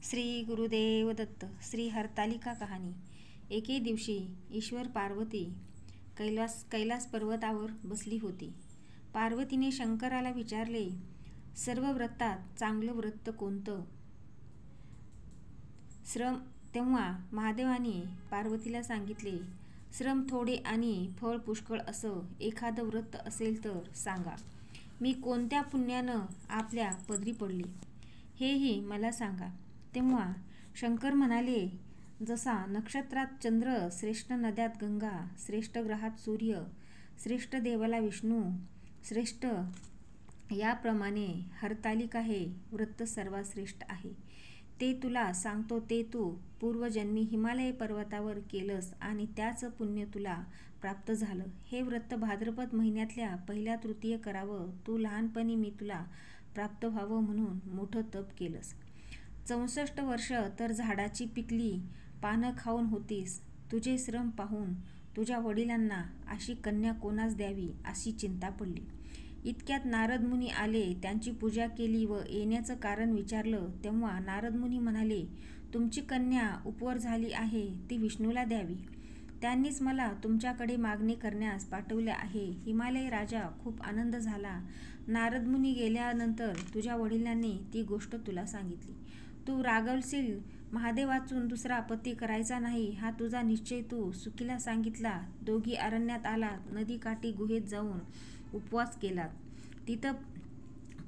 श्री गुरुदेव दत्त. श्री हरतालिका कहाणी. एके दिवशी ईश्वर पार्वती कैलास पर्वतावर बसली होती. पार्वतीने शंकराला विचारले, सर्व व्रतात चांगलं व्रत कोणतं? तेव्हा महादेवाने पार्वतीला सांगितले, श्रम थोडे आणि फळ पुष्कळ असं एखादं व्रत असेल तर सांगा. मी कोणत्या पुण्यानं आपल्या पदरी पडली हेही मला सांगा. तेव्हा शंकर म्हणाले, जसा नक्षत्रात चंद्र, श्रेष्ठ नद्यात गंगा, श्रेष्ठ ग्रहात सूर्य, श्रेष्ठ देवाला विष्णू, श्रेष्ठ, याप्रमाणे हरतालिका हे व्रत सर्वात श्रेष्ठ आहे. ते तुला सांगतो. ते तू पूर्वजन्मी हिमालय पर्वतावर केलंस आणि त्याचं पुण्य तुला प्राप्त झालं. हे व्रत भाद्रपद महिन्यातल्या पहिल्या तृतीय करावं. तू लहानपणी मी तुला प्राप्त व्हावं म्हणून मोठं तप केलंस. 64 वर्ष तर झाडाची पिकली पानं खाऊन होतीस. तुझे श्रम पाहून तुझ्या वडिलांना अशी कन्या कोणास द्यावी अशी चिंता पडली. इतक्यात नारद मुनी आले. त्यांची पूजा केली व येण्याचं कारण विचारलं. तेव्हा नारद मुनी म्हणाले, तुमची कन्या उपवर झाली आहे, ती विष्णूला द्यावी. त्यांनीच मला तुमच्याकडे मागणी करण्यास पाठवले आहे. हिमालय राजा खूप आनंद झाला. नारद मुनी गेल्यानंतर तुझ्या वडिलांनी ती गोष्ट तुला सांगितली. तू रागवशील. महादेवाचून दुसरा पती करायचा नाही हा तुझा निश्चय तू सुखीला सांगितला. दोघी अरण्यात आलात. नदीकाठी गुहेत जाऊन उपवास केलात. तिथं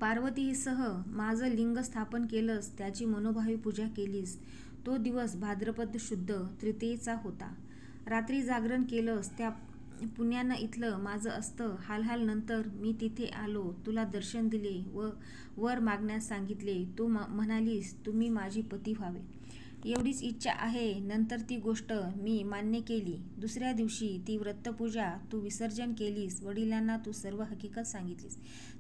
पार्वतीसह माझं लिंग स्थापन केलंस. त्याची मनोभावी पूजा केलीस. तो दिवस भाद्रपद शुद्ध तृतीयेचा होता. रात्री जागरण केलंस. त्या पुण्यानं इथलं माझं असतं. हालहाल नंतर मी तिथे आलो. तुला दर्शन दिले व वर मागण्यास सांगितले. तू म्हणालीस तुम्ही माझी पती व्हावे. एवढीच इच्छा आहे. नंतर ती गोष्ट मी मान्य केली. दुसऱ्या दिवशी ती व्रतपूजा तू विसर्जन केलीस. वडिलांना तू सर्व हकीकत सांगितलीस.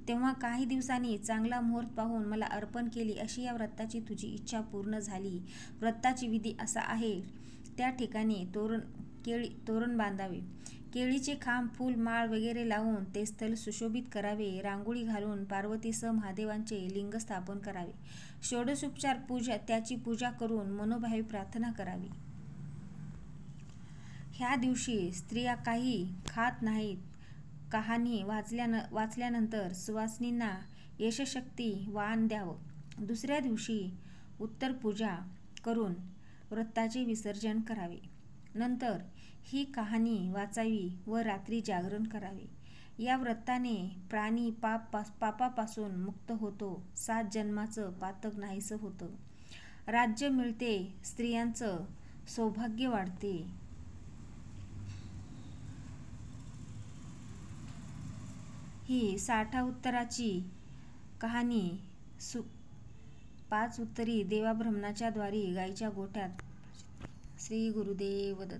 तेव्हा काही दिवसांनी चांगला मुहूर्त पाहून मला अर्पण केली. अशी या व्रताची तुझी इच्छा पूर्ण झाली. व्रताची विधी असा आहे. त्या ठिकाणी तोरण बांधावे. केळीचे खांब, फूल, माळ वगैरे लावून ते स्थळ सुशोभित करावे. रांगोळी घालून पार्वतीसह महादेवांचे लिंग स्थापन करावे. षोडशोपचार त्याची पूजा करून मनोभावी प्रार्थना करावी. ह्या दिवशी स्त्रिया काही खात नाहीत. कहाणी वाचल्यानंतर सुवासिनींना यशशक्ती वाण द्यावं. दुसऱ्या दिवशी उत्तर पूजा करून व्रताचे विसर्जन करावे. नंतर ही कहाणी वाचावी व रात्री जागरण करावे. या व्रताने प्राणी पापापासून मुक्त होतो. 7 जन्माचं पातक नाहीसं होतं. राज्य मिळते. स्त्रियांचं सौभाग्य वाढते. ही 60 उत्तराची कहाणी 5 उत्तरी देवाब्राह्मणाच्या द्वारी गायीच्या गोठ्यात. श्री गुरुदेव दत्त.